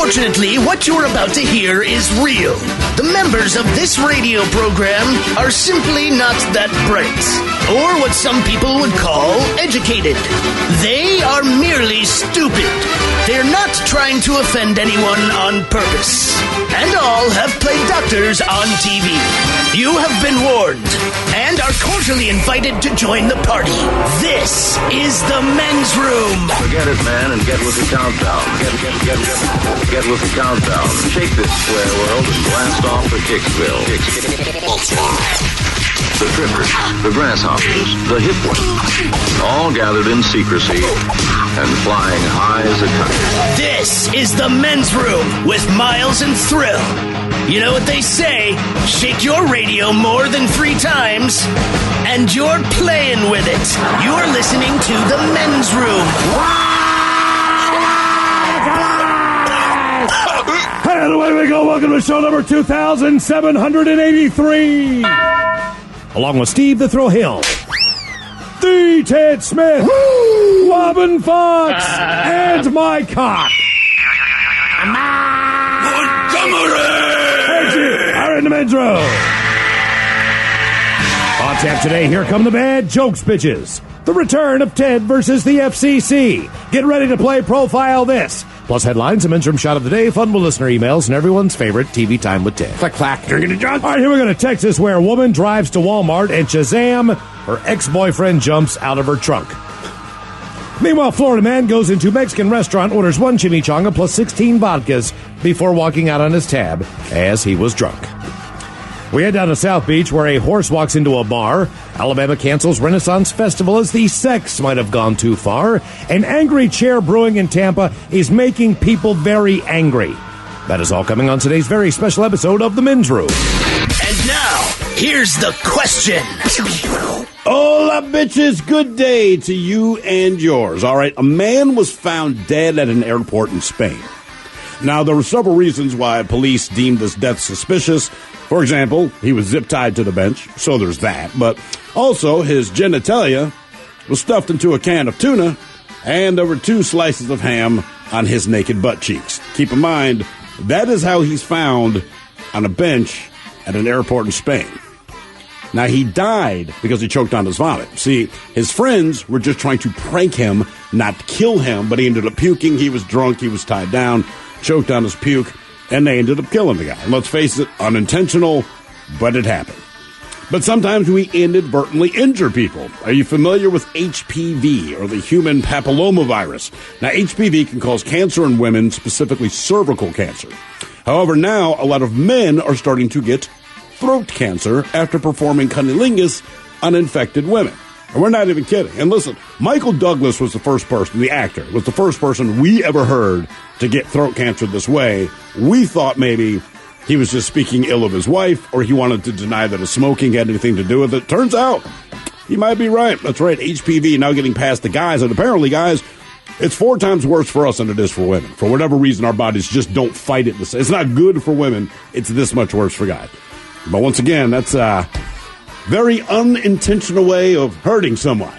Unfortunately, what you're about to hear is real. The members of this radio program are simply not that bright, or what some people would call educated. They are merely stupid. They're not trying to offend anyone on purpose. And all have played doctors on TV. You have been warned and are cordially invited to join the party. This is the men's room. Forget it, man, and get with the countdown. Get with the countdown. Shake this square world and blast off for Kicksville. The trippers, the grasshoppers, the hip ones, all gathered in secrecy and flying high as a kite. This is the men's room with Miles and Thrill. You know what they say, shake your radio more than 3 times, and you're playing with it. You're listening to the men's room. And away we go. Welcome to show number 2783. Along with Steve the Thrill Hill, the Ted Smith, Robin Fox, and my cock. Montgomery! Are in the men's room. On tap today, here come the bad jokes bitches. The return of Ted versus the FCC. Get ready to play Profile This. Plus headlines, a men's room shot of the day, fun with listener emails, and everyone's favorite TV time with Ted. Clack, clack. All right, here we go to Texas, where a woman drives to Walmart and Shazam, her ex-boyfriend jumps out of her trunk. Meanwhile, Florida man goes into Mexican restaurant, orders 1 chimichanga plus 16 vodkas before walking out on his tab as he was drunk. We head down to South Beach, where a horse walks into a bar. Alabama cancels Renaissance Festival as the sex might have gone too far. An angry chair brewing in Tampa is making people very angry. That is all coming on today's very special episode of The Men's Room. And now, here's the question. Hola, bitches. Good day to you and yours. All right, a man was found dead at an airport in Spain. Now, there were several reasons why police deemed this death suspicious. For example, he was zip-tied to the bench, so there's that. But also, his genitalia was stuffed into a can of tuna, and there were 2 slices of ham on his naked butt cheeks. Keep in mind, that is how he's found on a bench at an airport in Spain. Now, he died because he choked on his vomit. See, his friends were just trying to prank him, not kill him, but he ended up puking. He was drunk, he was tied down, choked on his puke, and they ended up killing the guy. And let's face it, unintentional, but it happened. But sometimes we inadvertently injure people. Are you familiar with HPV, or the human papillomavirus? Now, HPV can cause cancer in women, specifically cervical cancer. However, now a lot of men are starting to get throat cancer after performing cunnilingus on infected women. And we're not even kidding. And listen, Michael Douglas was the first person, the actor, was the first person we ever heard to get throat cancer this way. We thought maybe he was just speaking ill of his wife, or he wanted to deny that his smoking had anything to do with it. Turns out, he might be right. That's right, HPV now getting past the guys. And apparently, guys, it's 4 times worse for us than it is for women. For whatever reason, our bodies just don't fight it. It's not good for women. It's this much worse for guys. But once again, that's very unintentional way of hurting someone.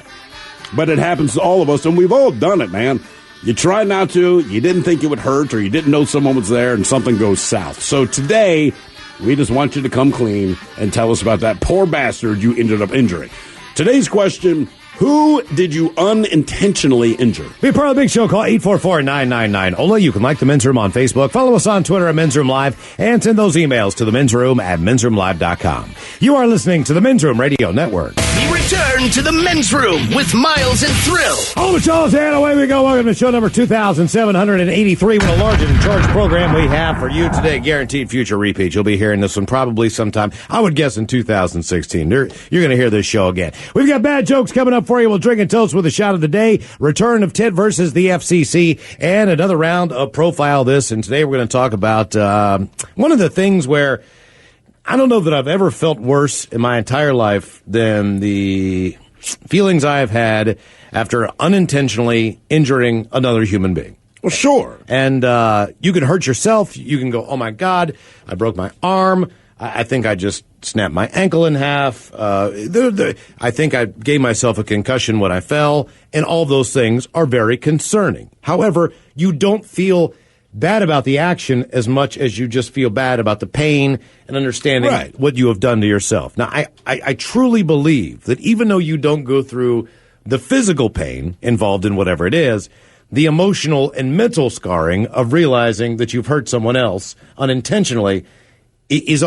But it happens to all of us, and we've all done it, man. You tried not to, you didn't think it would hurt, or you didn't know someone was there, and something goes south. So today, we just want you to come clean and tell us about that poor bastard you ended up injuring. Today's question: who did you unintentionally injure? Be part of the big show. Call 844-999-OLA. You can like The Men's Room on Facebook. Follow us on Twitter at Men's Room Live. And send those emails to themensroom@mensroomlive.com. You are listening to the Men's Room Radio Network. We return to the men's room with Miles and Thrill. All the shows, and away we go. Welcome to show number 2783. What a large and in charge program we have for you today. Guaranteed future repeat. You'll be hearing this one probably sometime, I would guess, in 2016. You're going to hear this show again. We've got bad jokes coming up for you. We'll drink and toast with a shot of the day, return of Ted versus the FCC, and another round of Profile This. And today we're going to talk about one of the things where I don't know that I've ever felt worse in my entire life than the feelings I have had after unintentionally injuring another human being. Well, sure. And you can hurt yourself. You can go, oh, my God, I broke my arm. I think I just snapped my ankle in half. I think I gave myself a concussion when I fell. And all those things are very concerning. However, you don't feel bad about the action as much as you just feel bad about the pain and understanding what you have done to yourself. Now, I truly believe that even though you don't go through the physical pain involved in whatever it is, the emotional and mental scarring of realizing that you've hurt someone else unintentionally is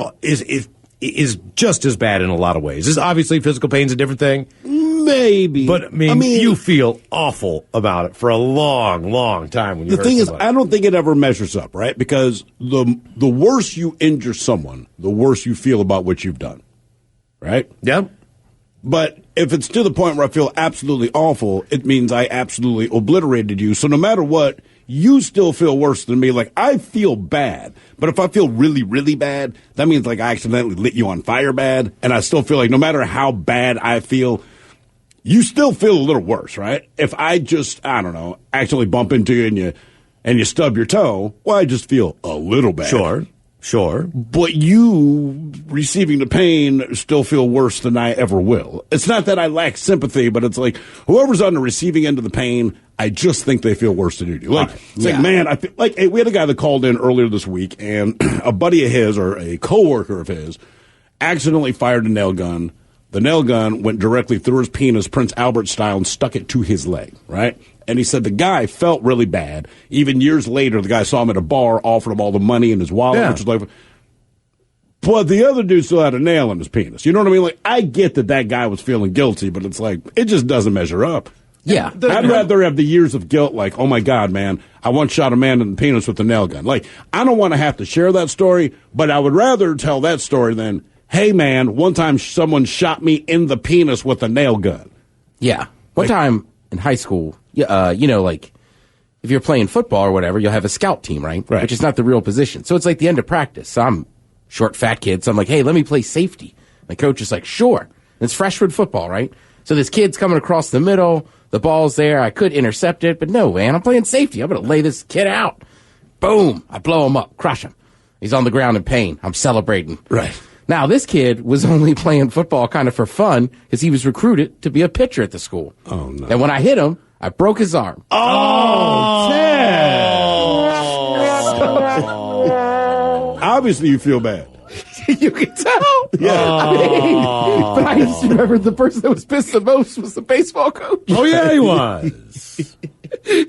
just as bad in a lot of ways. This obviously physical pain's a different thing. Maybe. But, I mean, you feel awful about it for a long, long time when you hurt somebody. The thing is, I don't think it ever measures up, right? Because the worse you injure someone, the worse you feel about what you've done, right? Yeah. But if it's to the point where I feel absolutely awful, it means I absolutely obliterated you. So no matter what, you still feel worse than me. Like, I feel bad. But if I feel really, really bad, that means, like, I accidentally lit you on fire bad. And I still feel like no matter how bad I feel, you still feel a little worse, right? If I just, I don't know, accidentally bump into you and you stub your toe, well, I just feel a little bad. Sure. But you receiving the pain still feel worse than I ever will. It's not that I lack sympathy, but it's like whoever's on the receiving end of the pain, I just think they feel worse than you do. Like, like, man, I feel like, hey, we had a guy that called in earlier this week, and a buddy of his or a coworker of his accidentally fired a nail gun. The nail gun went directly through his penis, Prince Albert style, and stuck it to his leg, right? And he said the guy felt really bad. Even years later, the guy saw him at a bar, offered him all the money in his wallet, which was like, but the other dude still had a nail in his penis. You know what I mean? Like, I get that guy was feeling guilty, but it's like, it just doesn't measure up. Yeah. I'd rather have the years of guilt, like, oh my God, man, I once shot a man in the penis with a nail gun. Like, I don't want to have to share that story, but I would rather tell that story than, hey, man, one time someone shot me in the penis with a nail gun. Yeah. One time in high school, like, if you're playing football or whatever, you'll have a scout team, right? Which is not the real position. So it's like the end of practice. So I'm short, fat kid. So I'm like, hey, let me play safety. My coach is like, sure. And it's freshman football, right? So this kid's coming across the middle. The ball's there. I could intercept it, but no, man, I'm playing safety. I'm going to lay this kid out. Boom. I blow him up, crush him. He's on the ground in pain. I'm celebrating. Right. Now, this kid was only playing football kind of for fun because he was recruited to be a pitcher at the school. Oh, no. And when I hit him, I broke his arm. Oh, obviously you feel bad. You can tell. Yeah. But I just remember the person that was pissed the most was the baseball coach. Oh, yeah, he was.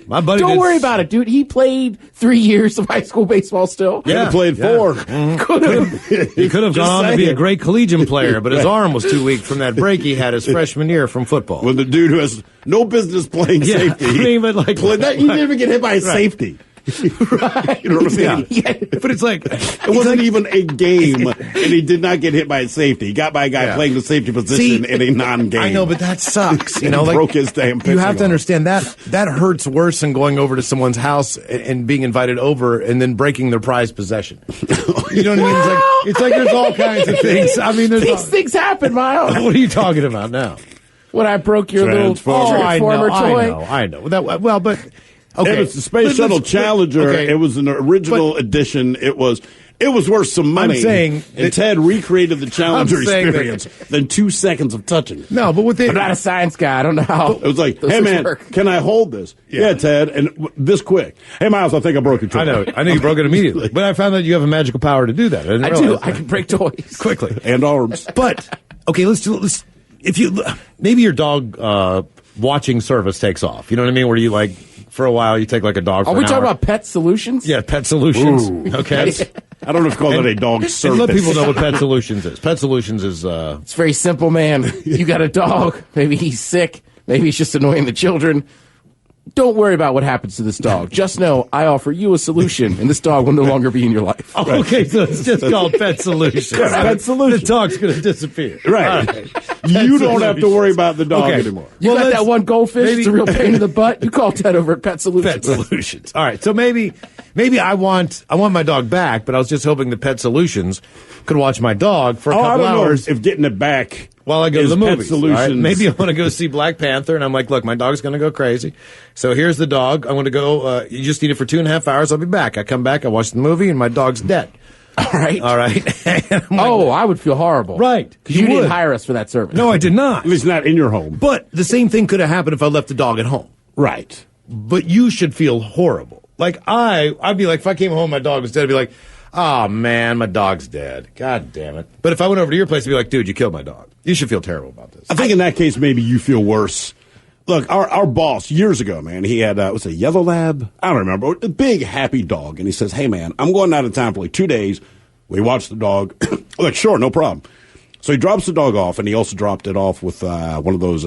My buddy Don't worry about it, dude. He played 3 years of high school baseball still. Yeah, he played 4. He could have gone on to be a great collegiate player, but his arm was too weak from that break he had his freshman year from football. When the dude who has no business playing safety. I mean, but like, you didn't even get hit by a safety. Right. You know what I mean? Yeah. But it's like, it wasn't even a game, and he did not get hit by a safety. He got by a guy playing the safety position in a non-game. I know, but that sucks. You know, like, broke his damn you have to understand that hurts worse than going over to someone's house and being invited over and then breaking their prized possession. You know what I mean? It's like there's all kinds of things. I mean, these things happen, Miles. What are you talking about now? When I broke your little Transformer toy. I know. But. Okay. It was the Space Shuttle Challenger. Okay. It was an original edition. It was worth some money. I'm saying and Ted recreated the Challenger experience than 2 seconds of touching it. No, but I'm not a science guy. I don't know how. It was like, hey, man, can I hold this? Yeah, Ted. And this quick. Hey, Miles, I think I broke your toy. I know. I knew you broke it immediately. But I found that you have a magical power to do that. I do. I can break toys. Quickly. And arms. But, okay, let's maybe your dog watching service takes off. You know what I mean? Where you like, for a while, you take like a dog for Are we talking about Pet Solutions? Yeah, Pet Solutions. Ooh. Okay. I don't know if you call that a dog service. Let people know what Pet Solutions is. Pet Solutions is... It's very simple, man. You got a dog. Maybe he's sick. Maybe he's just annoying the children. Don't worry about what happens to this dog. Just know I offer you a solution, and this dog will no longer be in your life. Oh, okay, so it's just called Pet Solutions. Yeah, Pet Solutions. The dog's going to disappear. Right. You don't have to worry about the dog anymore. You got that one goldfish? It's a real pain in the butt. You call Ted over at Pet Solutions. Pet Solutions. All right, so maybe I want my dog back, but I was just hoping that Pet Solutions could watch my dog for a couple hours. If getting it back while I go to the movies. Right? Maybe I want to go see Black Panther, and I'm like, look, my dog's going to go crazy. So here's the dog. I want to go. You just need it for 2.5 hours. I'll be back. I come back. I watch the movie, and my dog's dead. All right. I would feel horrible. Right. Because you didn't hire us for that service. No, I did not. At least not in your home. But the same thing could have happened if I left the dog at home. Right. But you should feel horrible Like, I'd be like, if I came home, my dog was dead, I'd be like, oh, man, my dog's dead. God damn it. But if I went over to your place, I'd be like, dude, you killed my dog. You should feel terrible about this. I think in that case, maybe you feel worse. Look, our boss, years ago, man, he had, was it a yellow lab? I don't remember. A big, happy dog. And he says, hey, man, I'm going out of town for like 2 days. We watch the dog. Like, sure, no problem. So he drops the dog off, and he also dropped it off with one of those,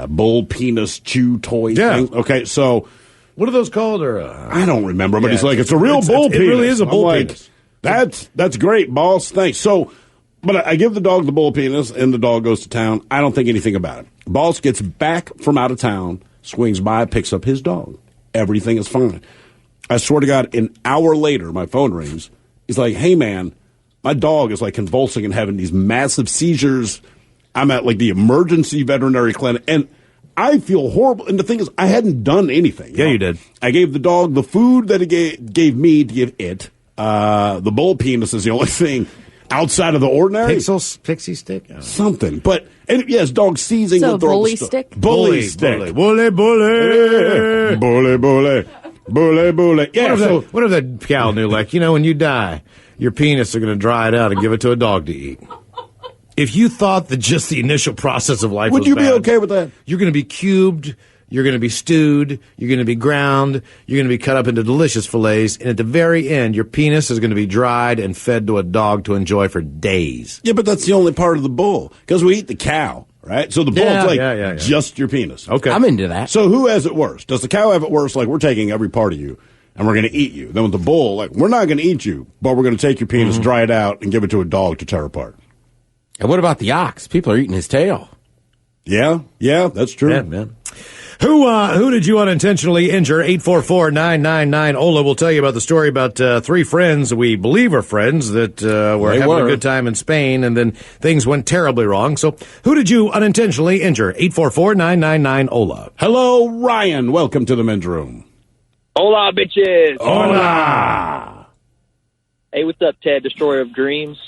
bull penis chew toy things. Okay, so. What are those called? Or I don't remember, but he's like, it's a real bull penis. It really is a bull penis. That's great, boss. Thanks. So, but I give the dog the bull penis, and the dog goes to town. I don't think anything about it. Boss gets back from out of town, swings by, picks up his dog. Everything is fine. I swear to God, an hour later, my phone rings. He's like, hey, man, my dog is like convulsing and having these massive seizures. I'm at like the emergency veterinary clinic, and I feel horrible. And the thing is, I hadn't done anything. Yeah, you did. I gave the dog the food that it gave me to give it. The bull penis is the only thing outside of the ordinary. Pixie stick? Something. But, and yes, dog seizing. So bully stick? Bully stick. Bully. Bully. Yeah, what if that cow knew, like, when you die, your penis are going to dry it out and give it to a dog to eat? If you thought that just the initial process of life would was you bad, be okay with that? You're going to be cubed, you're going to be stewed, you're going to be ground, you're going to be cut up into delicious fillets, and at the very end, your penis is going to be dried and fed to a dog to enjoy for days. Yeah, but that's the only part of the bull, because we eat the cow, right? So the bull's just your penis. Okay. I'm into that. So who has it worse? Does the cow have it worse, like we're taking every part of you, and we're going to eat you? Then with the bull, like, we're not going to eat you, but we're going to take your penis, dry it out, and give it to a dog to tear apart. And what about the ox? People are eating his tail. Yeah, that's true. Yeah, man. Who did you unintentionally injure? 844-999-OLA will tell you about the story about three friends we believe are friends that were having a good time in Spain, and then things went terribly wrong. So who did you unintentionally injure? 844-999-OLA. Hello, Ryan. Welcome to the men's room. Hola, bitches. Hola. Hey, what's up, Ted, Destroyer of Dreams?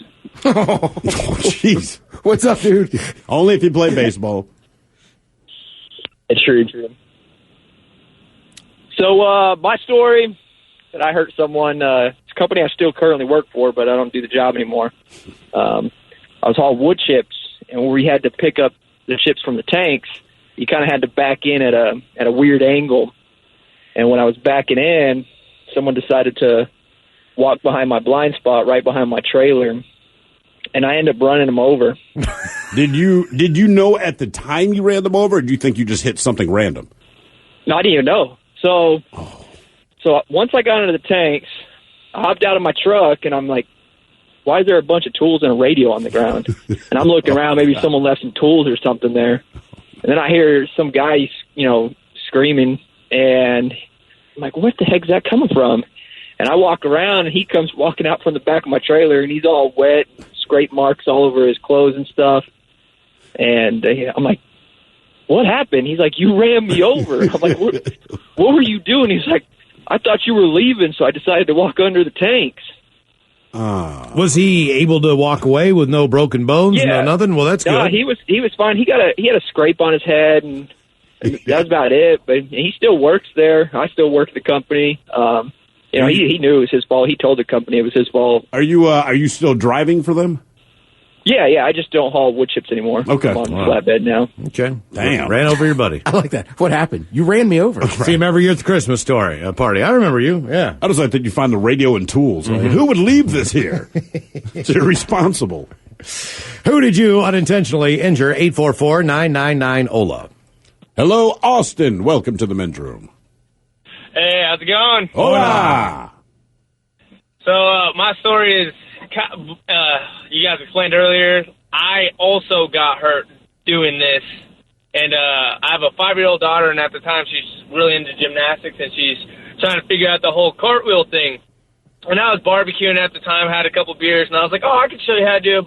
Oh, jeez. What's up, dude? Only if you play baseball. It's true. So, my story that I hurt someone, it's a company I still currently work for, but I don't do the job anymore. I was hauling wood chips, and when we had to pick up the chips from the tanks, you kind of had to back in at a weird angle. And when I was backing in, someone decided to walk behind my blind spot right behind my trailer, and I ended up running them over. Did you know at the time you ran them over, or do you think you just hit something random? No, I didn't even know. So once I got into the tanks, I hopped out of my truck, and I'm like, why is there a bunch of tools and a radio on the ground? And I'm looking around, maybe someone left some tools or something there. And then I hear some guy, screaming, and I'm like, what the heck is that coming from? And I walk around, and he comes walking out from the back of my trailer, and he's all wet, scrape marks all over his clothes and stuff. And I'm like, what happened? He's like, you ran me over. I'm like, what were you doing? He's like, I thought you were leaving, so I decided to walk under the tanks. Was he able to walk away with no broken bones? Yeah. No nothing? Well, that's good. He was fine. He had a scrape on his head, and that's about it. But he still works there. I still work at the company. He knew it was his fault. He told the company it was his fault. Are you still driving for them? Yeah. I just don't haul wood chips anymore. Okay. I'm on flatbed now. Okay. Damn. Ran over your buddy. I like that. What happened? You ran me over. See him every year at the Christmas party. I remember you. Yeah. I just like that you find the radio and tools. Right? Who would leave this here? It's irresponsible. Who did you unintentionally injure? 844-999-OLA. Hello, Austin. Welcome to the men's room. Hey, how's it going? Hola. So, my story is, you guys explained earlier, I also got hurt doing this. And I have a 5-year-old daughter, and at the time she's really into gymnastics, and she's trying to figure out the whole cartwheel thing. And I was barbecuing at the time, had a couple beers, and I was like, I can show you how to do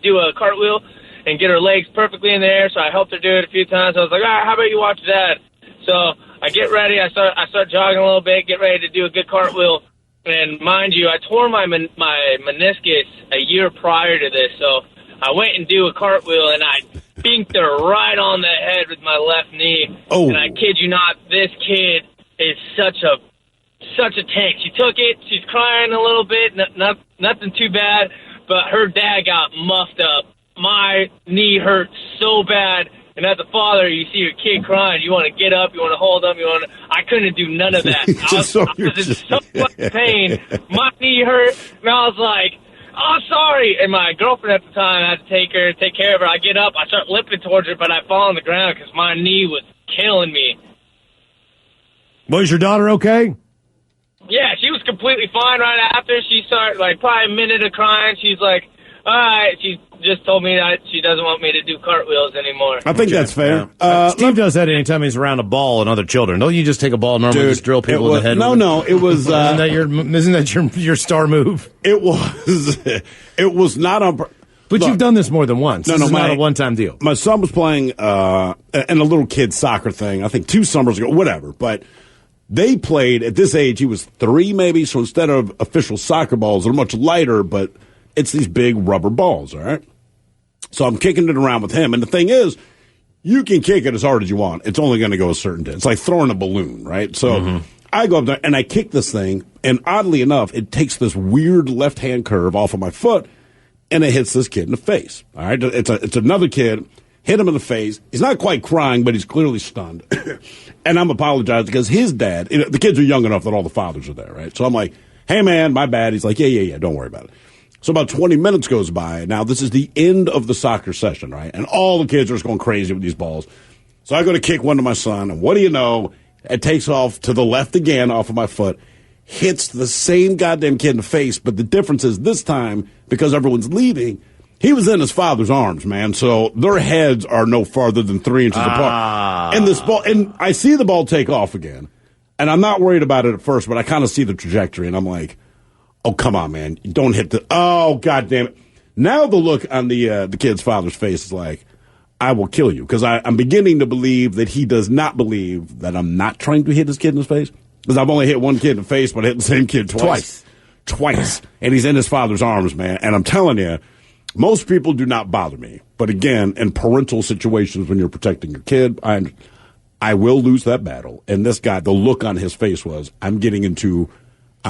do a cartwheel and get her legs perfectly in the air. So I helped her do it a few times. I was like, all right, how about you watch that? So I get ready. I start jogging a little bit, get ready to do a good cartwheel. And mind you, I tore my meniscus a year prior to this. So I went and do a cartwheel, and I binked her right on the head with my left knee. Oh. And I kid you not, this kid is such a such a tank. She took it. She's crying a little bit. Nothing too bad, but her dad got muffed up. My knee hurt so bad. And as a father, you see your kid crying. You want to get up. You want to hold them. I couldn't do none of that. I was in so much pain. My knee hurt. And I was like, oh, sorry. And my girlfriend at the time, I had to take care of her. I get up. I start limping towards her, but I fall on the ground because my knee was killing me. Was your daughter okay? Yeah, she was completely fine right after. She started, probably a minute of crying. She's like, all right. She just told me that she doesn't want me to do cartwheels anymore. I think that's fair. Steve does that anytime he's around a ball and other children. Don't you just take a ball normally and just drill people in the head? No, it was. Isn't that your star move? It was. It was not on. But you've done this more than once. This is not a one-time deal. My son was playing in a little kid soccer thing, I think 2 summers ago, whatever. But they played, at this age, he was 3 maybe, so instead of official soccer balls, they're much lighter, but it's these big rubber balls, all right? So I'm kicking it around with him. And the thing is, you can kick it as hard as you want. It's only going to go a certain distance. It's like throwing a balloon, right? So I go up there and I kick this thing, and oddly enough, it takes this weird left-hand curve off of my foot, and it hits this kid in the face. All right, it's another kid, hit him in the face. He's not quite crying, but he's clearly stunned. And I'm apologizing because his dad, the kids are young enough that all the fathers are there, right? So I'm like, hey, man, my bad. He's like, yeah, don't worry about it. So about 20 minutes goes by. Now, this is the end of the soccer session, right? And all the kids are just going crazy with these balls. So I go to kick one to my son, and what do you know? It takes off to the left again off of my foot, hits the same goddamn kid in the face, but the difference is this time, because everyone's leaving, he was in his father's arms, man. So their heads are no farther than 3 inches apart. And this ball, and I see the ball take off again, and I'm not worried about it at first, but I kind of see the trajectory, and I'm like, oh, come on, man. Don't hit the... Oh, God damn it. Now the look on the kid's father's face is like, I will kill you. Because I'm beginning to believe that he does not believe that I'm not trying to hit his kid in his face. Because I've only hit one kid in the face, but I hit the same kid twice. And he's in his father's arms, man. And I'm telling you, most people do not bother me. But again, in parental situations when you're protecting your kid, I will lose that battle. And this guy, the look on his face was, I'm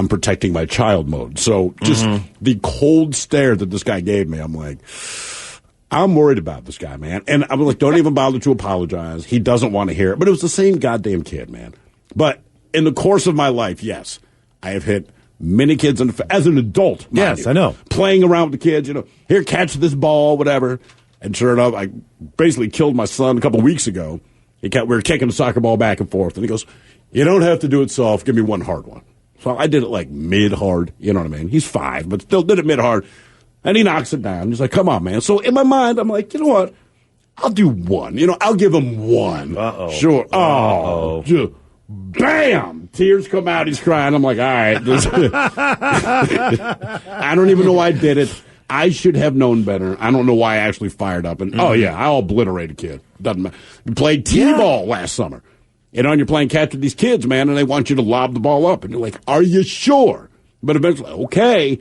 protecting my child mode. So just the cold stare that this guy gave me, I'm like, I'm worried about this guy, man. And I'm like, don't even bother to apologize. He doesn't want to hear it. But it was the same goddamn kid, man. But in the course of my life, yes, I have hit many kids as an adult. Yes, I know. Playing around with the kids, here, catch this ball, whatever. And sure enough, I basically killed my son a couple weeks ago. We were kicking the soccer ball back and forth. And he goes, you don't have to do it soft. Give me one hard one. So I did it like mid-hard, you know what I mean? He's 5, but still did it mid-hard. And he knocks it down. He's like, come on, man. So in my mind, I'm like, you know what? I'll do one. I'll give him one. Uh-oh. Sure. Uh-oh. Just, bam! Tears come out. He's crying. I'm like, all right. I don't even know why I did it. I should have known better. I don't know why I actually fired up. And, oh, yeah, I obliterated a kid. Doesn't matter. We played T-ball last summer. And you're playing catch with these kids, man, and they want you to lob the ball up. And you're like, are you sure? But eventually, okay.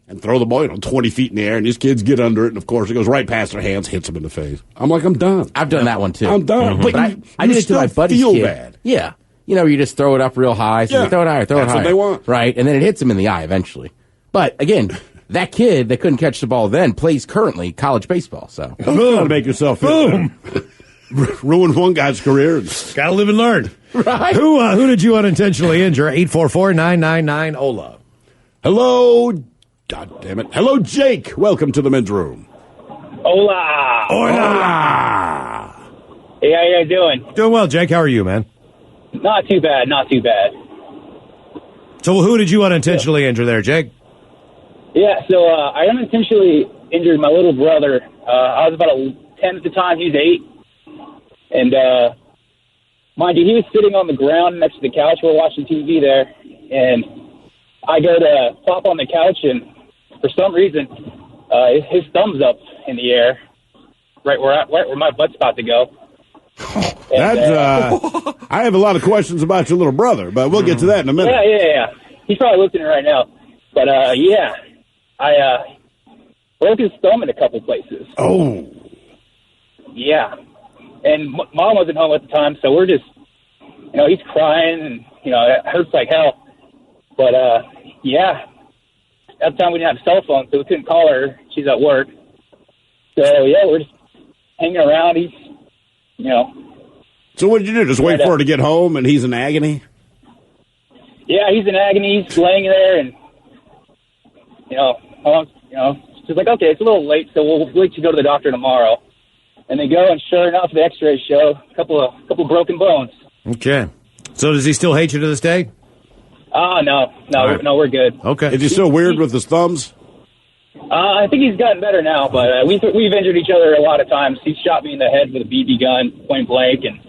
And throw the ball, 20 feet in the air, and these kids get under it. And, of course, it goes right past their hands, hits them in the face. I'm like, I'm done. I've done that one, too. I'm done. But I did it to my buddy's feel kid. Bad. Yeah. You just throw it up real high. So you throw it higher, throw it higher. That's what they want. Right, and then it hits him in the eye eventually. But, again, that kid that couldn't catch the ball then plays currently college baseball. So boom. To make yourself feel boom. Ruined one guy's career. Gotta live and learn. Right. Who did you unintentionally injure? 844-999-OLA. Hello. God damn it. Hello, Jake. Welcome to the men's room. Hola. Hola. Hey, how you guys doing? Doing well, Jake. How are you, man? Not too bad. So who did you unintentionally injure there, Jake? Yeah, so I unintentionally injured my little brother. I was about 10 at the time. He was 8. And mind you, he was sitting on the ground next to the couch. We're watching TV there. And I go to pop on the couch, and for some reason, his thumb's up in the air, right where my butt's about to go. I have a lot of questions about your little brother, but we'll get to that in a minute. Yeah. He's probably listening right now. But, I broke his thumb in a couple places. Oh. Yeah. And Mom wasn't home at the time, so we're just, he's crying, and, it hurts like hell. But, yeah, at the time we didn't have cell phones, so we couldn't call her. She's at work. So, yeah, we're just hanging around. He's, you know. So what did you do? Just wait for her to get home and he's in agony? Yeah, he's in agony. He's laying there and, she's like, okay, it's a little late, so we'll wait to go to the doctor tomorrow. And they go, and sure enough, the x-rays show a couple broken bones. Okay. So does he still hate you to this day? No, right. No, we're good. Okay. Is he still weird with his thumbs? I think he's gotten better now, but we've injured each other a lot of times. He's shot me in the head with a BB gun, point blank, and.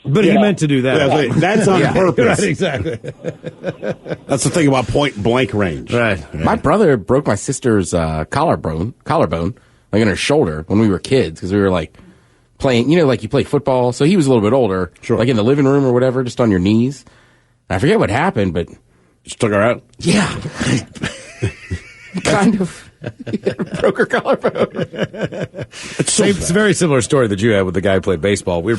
But he meant to do that. Yeah, that's on purpose. Right, exactly. That's the thing about point blank range. Right. My brother broke my sister's collarbone, like in her shoulder when we were kids, because we were like playing, like you play football. So he was a little bit older, like in the living room or whatever, just on your knees. I forget what happened, but just took her out. Yeah, kind of. Broke her collarbone. It's a very similar story that you had with the guy who played baseball. We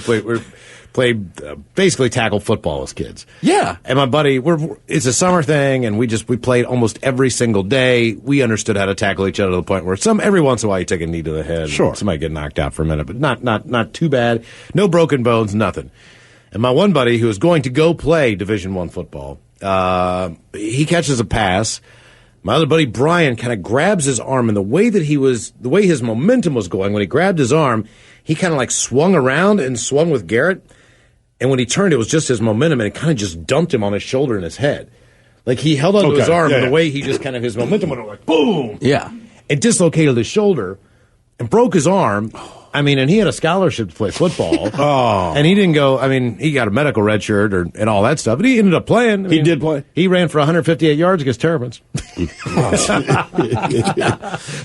played basically tackle football as kids. Yeah. And my buddy, it's a summer thing, and we played almost every single day. We understood how to tackle each other to the point where every once in a while you take a knee to the head. Sure. Somebody get knocked out for a minute, but not too bad. No broken bones, nothing. And my one buddy who was going to go play Division I football, he catches a pass. My other buddy, Brian, kind of grabs his arm, and the way his momentum was going, when he grabbed his arm, he kind of like swung around and swung with Garrett. And when he turned, it was just his momentum, and it kind of just dumped him on his shoulder and his head. Like he held onto his arm, and the way he just kind of, his momentum went like, boom! Yeah. It dislocated his shoulder and broke his arm. I mean, and he had a scholarship to play football. And he didn't go, he got a medical red shirt and all that stuff, but he ended up playing. He did play. He ran for 158 yards against Terrapins.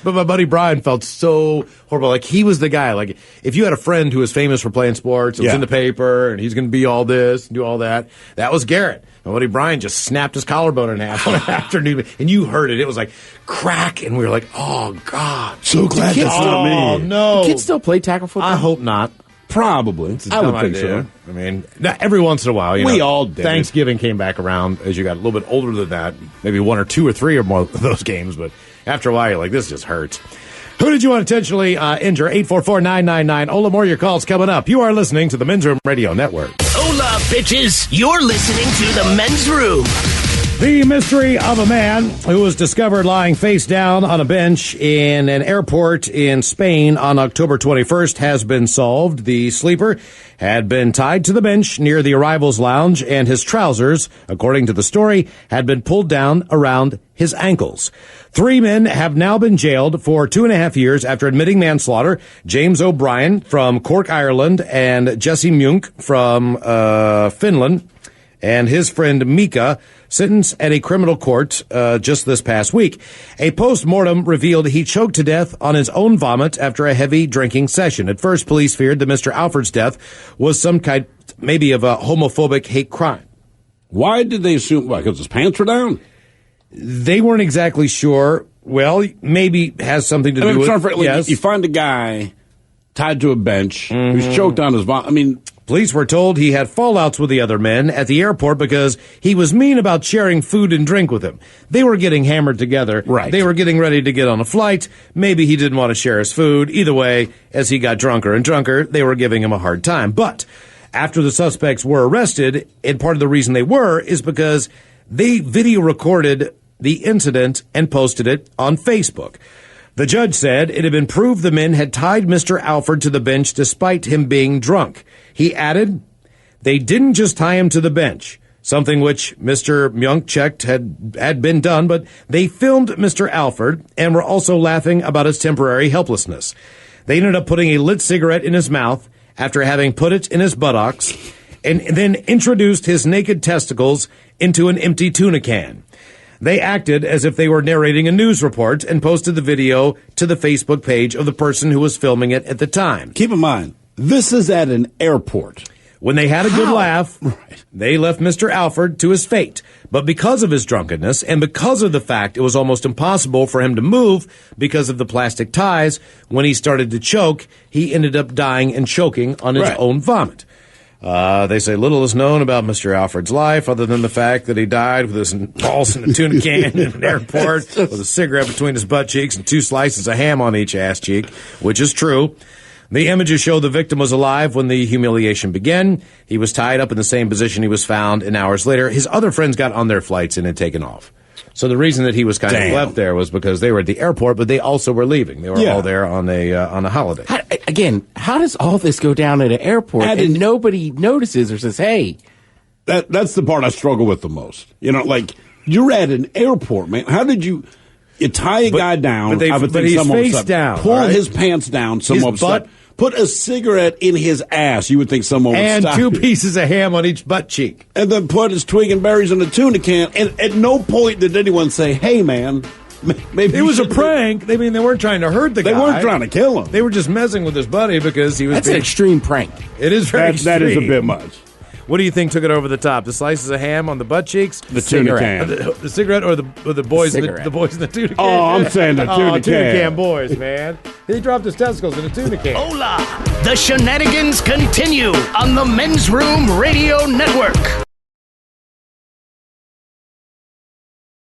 But my buddy Brian felt so horrible. Like, he was the guy. Like, if you had a friend who was famous for playing sports, it was in the paper, and he's going to be all this and do all that, that was Garrett. My buddy Brian just snapped his collarbone in half on an afternoon, and you heard it. It was like crack, and we were like, "Oh God!" So glad that's not me. Oh no! Do kids still play tackle football? I hope not. Probably. I would think so. I mean, every once in a while, we all did. Thanksgiving came back around as you got a little bit older than that. Maybe 1 or 2 or 3 or more of those games, but after a while, you're like, this just hurts. Who did you unintentionally injure? 844-999. Ola, more your calls coming up. You are listening to the Men's Room Radio Network. Hola, bitches. You're listening to the Men's Room. The mystery of a man who was discovered lying face down on a bench in an airport in Spain on October 21st has been solved. The sleeper had been tied to the bench near the arrivals lounge, and his trousers, according to the story, had been pulled down around his ankles. 3 men have now been jailed for 2.5 years after admitting manslaughter. James O'Brien from Cork, Ireland, and Jesse Munk from Finland, and his friend Mika, sentenced at a criminal court just this past week. A post-mortem revealed he choked to death on his own vomit after a heavy drinking session. At first, police feared that Mr. Alford's death was some kind, maybe, of a homophobic hate crime. Why did they assume? Why? Because his pants were down? They weren't exactly sure. Well, maybe has something to do with... Yes. You find a guy tied to a bench who's choked on his vomit. Police were told he had fallouts with the other men at the airport because he was mean about sharing food and drink with them. They were getting hammered together. Right. They were getting ready to get on a flight. Maybe he didn't want to share his food. Either way, as he got drunker and drunker, they were giving him a hard time. But after the suspects were arrested, and part of the reason they were is because they video recorded the incident and posted it on Facebook. The judge said it had been proved the men had tied Mr. Alford to the bench despite him being drunk. He added, they didn't just tie him to the bench, something which Mr. Munk checked had been done, but they filmed Mr. Alford and were also laughing about his temporary helplessness. They ended up putting a lit cigarette in his mouth after having put it in his buttocks, and then introduced his naked testicles into an empty tuna can. They acted as if they were narrating a news report and posted the video to the Facebook page of the person who was filming it at the time. Keep in mind, this is at an airport. When they had a good laugh, they left Mr. Alford to his fate. But because of his drunkenness and because of the fact it was almost impossible for him to move because of the plastic ties, when he started to choke, he ended up dying and choking on his own vomit. They say little is known about Mr. Alfred's life other than the fact that he died with his balls in a tuna can in an airport with a cigarette between his butt cheeks and 2 slices of ham on each ass cheek, which is true. The images show the victim was alive when the humiliation began. He was tied up in the same position he was found, and hours later, his other friends got on their flights and had taken off. So the reason that he was kind of left there was because they were at the airport, but they also were leaving. They were all there on a holiday. How does all this go down at an airport and nobody notices or says, hey? That's the part I struggle with the most. You know, like, you're at an airport, man. How did you tie a guy down? But he's face down. Pull his pants down. Someone upset. Put a cigarette in his ass. You would think someone would stop you. And 2 pieces of ham on each butt cheek. And then put his twig and berries in a tuna can. And at no point did anyone say, hey, man, maybe it was a prank. They weren't trying to hurt the guy. They weren't trying to kill him. They were just messing with his buddy because he was That's an extreme prank. It is very extreme. That is a bit much. What do you think took it over the top? The slices of ham on the butt cheeks, the tuna can, the cigarette, or the boys, the boys in the tuna can? Oh, I'm saying the tuna can boys, man. He dropped his testicles in a tuna can. Hola! The shenanigans continue on the Men's Room Radio Network.